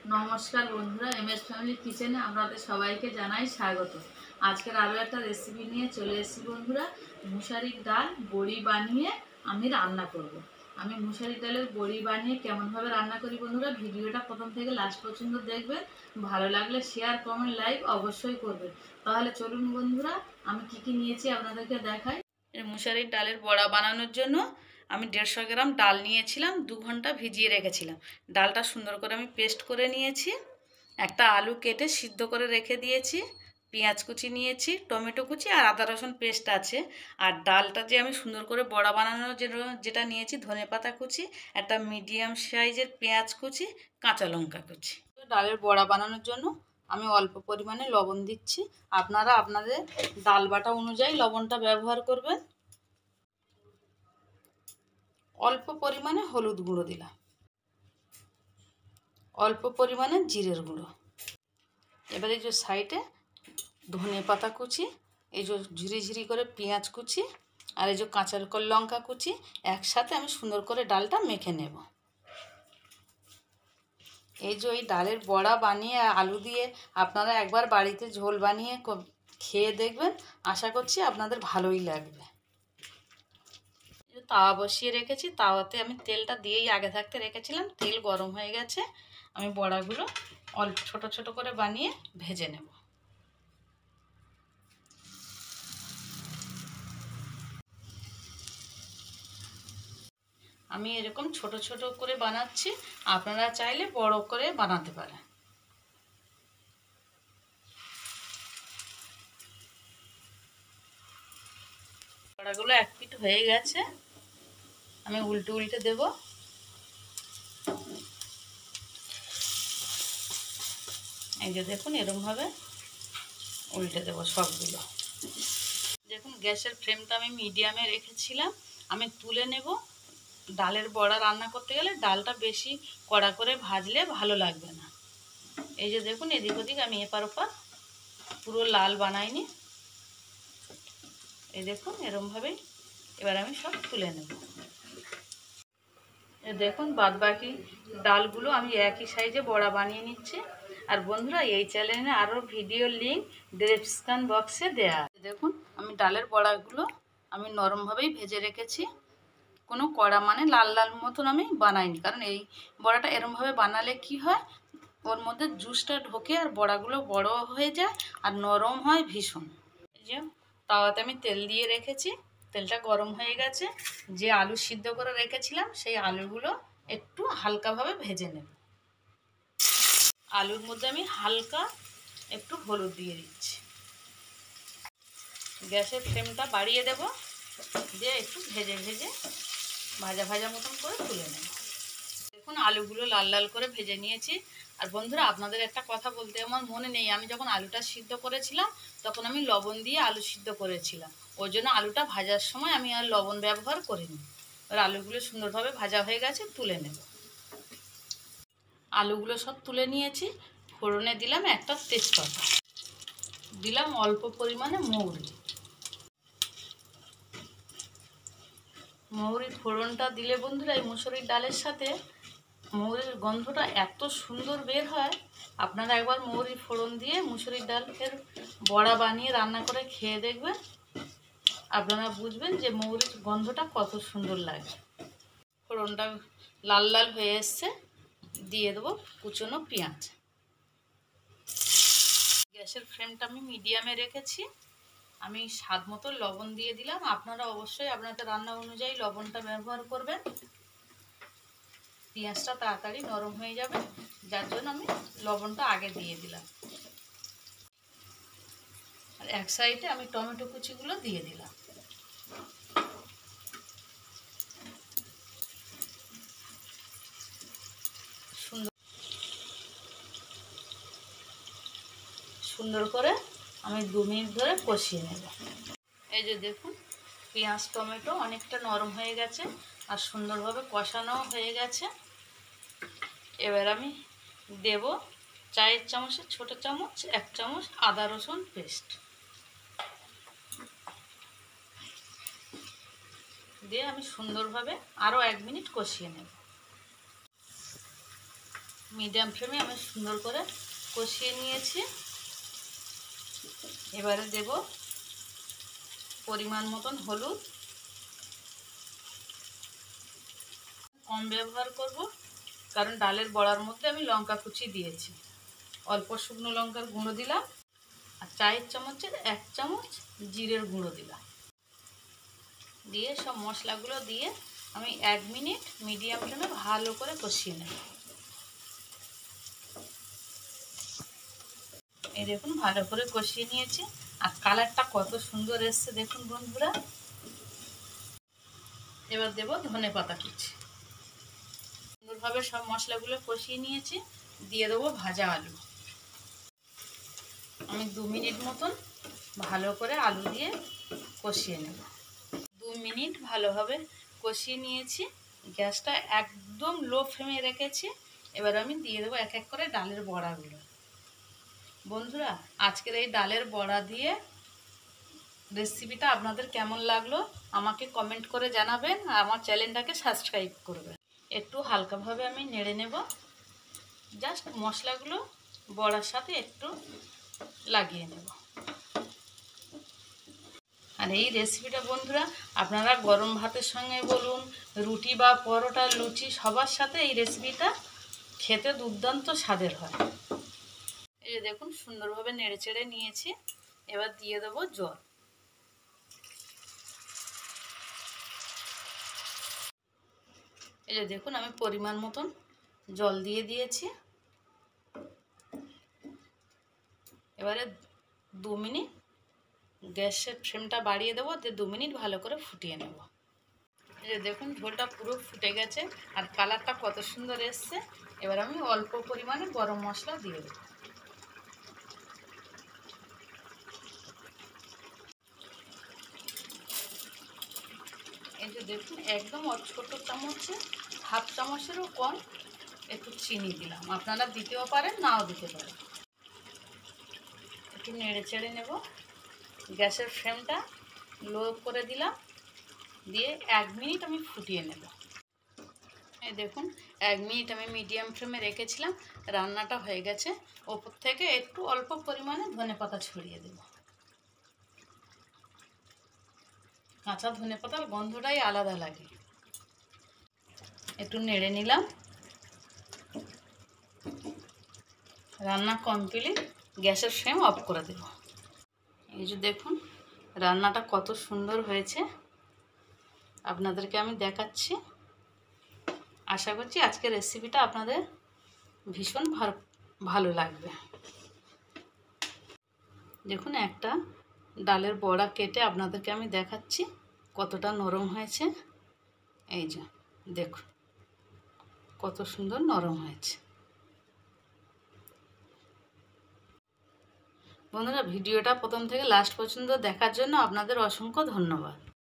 নমস্কার বন্ধুরা, MS family কিচেনে আপনাদের সবাইকে জানাই স্বাগত। আজকের আরও একটা রেসিপি নিয়ে চলে এসেছি বন্ধুরা। মুসারির ডাল বড়ি বানিয়ে আমি রান্না করব। আমি মুসারির ডালের বড়ি বানিয়ে কেমনভাবে রান্না করি বন্ধুরা, ভিডিওটা প্রথম থেকে লাস্ট পর্যন্ত দেখবেন। ভালো লাগলে শেয়ার, কমেন্ট, লাইক অবশ্যই করবেন। তাহলে চলুন বন্ধুরা, আমি কি কি নিয়েছি আপনাদেরকে দেখাই। মুসারির ডালের বড়া বানানোর জন্য আমি 150 গ্রাম ডাল নিয়েছিলাম, 2 ঘন্টা ভিজিয়ে রেখেছিলাম। ডালটা সুন্দর করে আমি পেস্ট করে নিয়েছি। একটা আলু কেটে সিদ্ধ করে রেখে দিয়েছি। পেঁয়াজ কুচি নিয়েছি, টমেটো কুচি আর আদা রসুন পেস্ট আছে। আর ডালটা যে আমি সুন্দর করে বড়া বানানোর যেটা নিয়েছি, ধনেপাতা কুচি, একটা মিডিয়াম সাইজের পেঁয়াজ কুচি, কাঁচা লঙ্কা কুচি। ডালের বড়া বানানোর জন্য আমি অল্প পরিমাণে লবণ দিচ্ছি। আপনারা আপনাদের ডাল বাটা অনুযায়ী লবণটা ব্যবহার করবেন। অল্প পরিমাণে হলুদ গুঁড়ো দিলাম, অল্প পরিমাণে জিরের গুঁড়ো। এবারে এই যে সাইডে ধনে পাতা কুচি, এই যে ঝিরি ঝিরি করে পেঁয়াজ কুচি আর এই যে কাঁচা লঙ্কা কুচি একসাথে আমি সুন্দর করে ডালটা মেখে নেব। এই যে এই ডালের বড়া বানিয়ে আলু দিয়ে আপনারা একবার বাড়িতে ঝোল বানিয়ে খেয়ে দেখবেন, আশা করছি আপনাদের ভালোই লাগবে। তাওয়া বসিয়ে রেখেছি, তাওয়াতে আমি তেলটা দিয়েই আগে থাকতে রেখেছিলাম। তেল গরম হয়ে গেছে, আমি বড়াগুলো অল্প ছোট ছোট করে বানিয়ে ভেজে নেব। আমি এরকম ছোট ছোট করে বানাচ্ছি, আপনারা চাইলে বড় করে বানাতে পারেন। বড়াগুলো এক পিঠ হয়ে গেছে, আমি উল্টে উল্টে দেব। এই যে দেখুন, এরকমভাবে উল্টে দেব সবগুলো। দেখুন, গ্যাসের ফ্লেমটা আমি মিডিয়ামে রেখেছিলাম। আমি তুলে নেব। ডালের বড়া রান্না করতে গেলে ডালটা বেশি কড়া করে ভাজলে ভালো লাগবে না। এই যে দেখুন, এদিক ওদিক আমি এপার ওপার পুরো লাল বানাইনি। এই দেখুন, এরমভাবেই এবার আমি সব তুলে নেব। দেখুন, বাদ বাকি ডালগুলো আমি একই সাইজে বড়া বানিয়ে নিচ্ছি। আর বন্ধুরা, এই চ্যানেলে আরও ভিডিও লিঙ্ক ডেসক্রিপশন বক্সে দেয়া আছে। দেখুন, আমি ডালের বড়াগুলো আমি নরমভাবেই ভেজে রেখেছি। কোনো কড়া মানে লাল লাল মতন আমি বানাইনি, কারণ এই বড়াটা এরমভাবে বানালে কি হয়, ওর মধ্যে জুসটা ঢোকে আর বড়াগুলো বড় হয়ে যায় আর নরম হয় ভীষণ। এই যে তাওয়াতে আমি তেল দিয়ে রেখেছি, তেলটা গরম হয়ে গেছে। যে আলু সিদ্ধ করে রেখেছিলাম সেই আলুগুলো একটু হালকাভাবে ভেজে নেব। আলুর মধ্যে আমি হালকা একটু হলুদ দিয়ে দিচ্ছি। গ্যাসের ফ্লেমটা বাড়িয়ে দেব, দিয়ে একটু ভেজে ভেজে ভাজা ভাজা মতন করে তুলে নেব। দেখুন, আলুগুলো লাল লাল করে ভেজে নিয়েছি। আর বন্ধুরা, আপনাদের একটা কথা বলতে আমার মনে নেই, আমি যখন আলুটা সিদ্ধ করেছিলাম তখন আমি লবণ দিয়ে আলু সিদ্ধ করেছিলাম। ওই জন্য আলুটা ভাজার সময় আমি আর লবণ ব্যবহার করিনি। আর আলুগুলো সুন্দরভাবে ভাজা হয়ে গেছে, তুলে নেব। আলুগুলো সব তুলে নিয়েছি। ফোড়নে দিলাম একটা তেজপাতা, দিলাম অল্প পরিমাণে মৌরি। মৌরির ফোড়নটা দিলে বন্ধুরা, এই মুসুরির ডালের সাথে মৌরির গন্ধটা এত সুন্দর বের হয়। আপনারা একবার মৌরির ফোড়ন দিয়ে মুসুরির ডালের বড়া বানিয়ে রান্না করে খেয়ে দেখবেন, আপনারা বুঝবেন যে মৌরির গন্ধটা কত সুন্দর লাগে। ফোড়নটা লাল লাল হয়ে এসছে, দিয়ে দেবো কুচনো পেঁয়াজ। গ্যাসের ফ্লেমটা আমি মিডিয়ামে রেখেছি। আমি স্বাদ মতো লবণ দিয়ে দিলাম। আপনারা অবশ্যই আপনাদের রান্না অনুযায়ী লবণটা ব্যবহার করবেন। পেঁয়াজটা তাড়াতাড়ি নরম হয়ে যাবে, যার জন্য আমি লবণটা আগে দিয়ে দিলাম। আর এক সাইডে আমি টমেটো কুচিগুলো দিয়ে দিলাম। সুন্দর করে আমি 2 মিনিট ধরে কষিয়ে নেব। এই যে দেখুন, পেঁয়াজ টমেটো অনেকটা নরম হয়ে গেছে আর সুন্দরভাবে কষানো হয়ে গেছে। এবার আমি দেব চায়ের চামচের ছোটো চামচ 1 চামচ আদা রসুন পেস্ট দিয়ে আমি সুন্দরভাবে আরও 1 মিনিট কষিয়ে নেব। মিডিয়াম ফ্লেমে আমি সুন্দর করে কষিয়ে নিয়েছি। এবারে দেব পরিমাণ মতন হলুদ, কম ব্যবহার করব কারণ ডালের বড়ার মধ্যে আমি লঙ্কা কুচি দিয়েছি। অল্প শুকনো লঙ্কার গুঁড়ো দিলাম, আর চায়ের চামচের 1 চামচ জিরের গুঁড়ো দিলাম। দিয়ে সব মশলাগুলো দিয়ে আমি 1 মিনিট মিডিয়াম ফ্লেমে ভালো করে কষিয়ে নেব। এই দেখুন ভালো করে কষিয়ে নিয়েছি, আর কালারটা কত সুন্দর এসছে দেখুন বন্ধুরা। এবার দেব ধনেপাতা কুচি। সুন্দরভাবে সব মশলাগুলো কষিয়ে নিয়েছি, দিয়ে দেবো ভাজা আলু। আমি 2 মিনিট মতন ভালো করে আলু দিয়ে কষিয়ে নেব। 2 মিনিট ভালোভাবে কষিয়ে নিয়েছি, গ্যাসটা একদম লো ফ্লেমে রেখেছি। এবার আমি দিয়ে দেবো এক এক করে ডালের বড়াগুলো। বন্ধুরা, আজকের এই ডালের বড়া দিয়ে রেসিপিটা আপনাদের কেমন লাগলো আমাকে কমেন্ট করে জানাবেন, আর আমার চ্যানেলটাকে সাবস্ক্রাইব করবেন। একটু হালকাভাবে আমি নেড়ে নেব, জাস্ট মশলাগুলো বড়ার সাথে একটু লাগিয়ে নেব। আর এই রেসিপিটা বন্ধুরা আপনারা গরম ভাতের সঙ্গে বলুন, রুটি বা পরোটা, লুচি সবার সাথে এই রেসিপিটা খেতে দুর্দান্ত স্বাদের হয়। এই যে দেখুন সুন্দরভাবে নেড়ে চেড়ে নিয়েছি। এবার দিয়ে দেবো জল। এই যে দেখুন আমি পরিমাণ মতন জল দিয়ে দিয়েছি। এবারে 2 মিনিট গ্যাসের ফ্লেমটা বাড়িয়ে দেবো, দিয়ে 2 মিনিট ভালো করে ফুটিয়ে নেব। এই যে দেখুন ঝোলটা পুরো ফুটে গেছে, আর কালারটা কত সুন্দর এসছে। এবার আমি অল্প পরিমাণে গরম মশলা দিয়ে দেবো। এই যে দেখুন একদম ছোটো চামচে 1/2 চামচেরও কম একটু চিনি দিলাম। আপনারা দিতেও পারেন, নাও দিতে পারেন। একটু নেড়ে চেড়ে নেব। গ্যাসের ফ্লেমটা লো করে দিলাম, দিয়ে 1 মিনিট আমি ফুটিয়ে নেব। এই দেখুন 1 মিনিট আমি মিডিয়াম ফ্লেমে রেখেছিলাম, রান্নাটা হয়ে গেছে। ওপর থেকে একটু অল্প পরিমাণে ধনেপাতা ছড়িয়ে দেব। কাঁচা ধনেপাতার গন্ধটাই আলাদা লাগে। একটু নেড়ে নিলাম। রান্না কমপ্লিট, গ্যাসের ফ্লেম অফ করে দেব। এই যে দেখুন রান্নাটা কত সুন্দর হয়েছে, আপনাদেরকে আমি দেখাচ্ছি। আশা করছি আজকের রেসিপিটা আপনাদের ভীষণ ভালো লাগবে। দেখুন একটা ডালের বড়া কেটে আপনাদেরকে আমি দেখাচ্ছি কতটা নরম হয়েছে। এই যে দেখুন কত সুন্দর নরম হয়েছে। বন্ধুরা, ভিডিওটা প্রথম থেকে লাস্ট পর্যন্ত দেখার জন্য আপনাদের অসংখ্য ধন্যবাদ।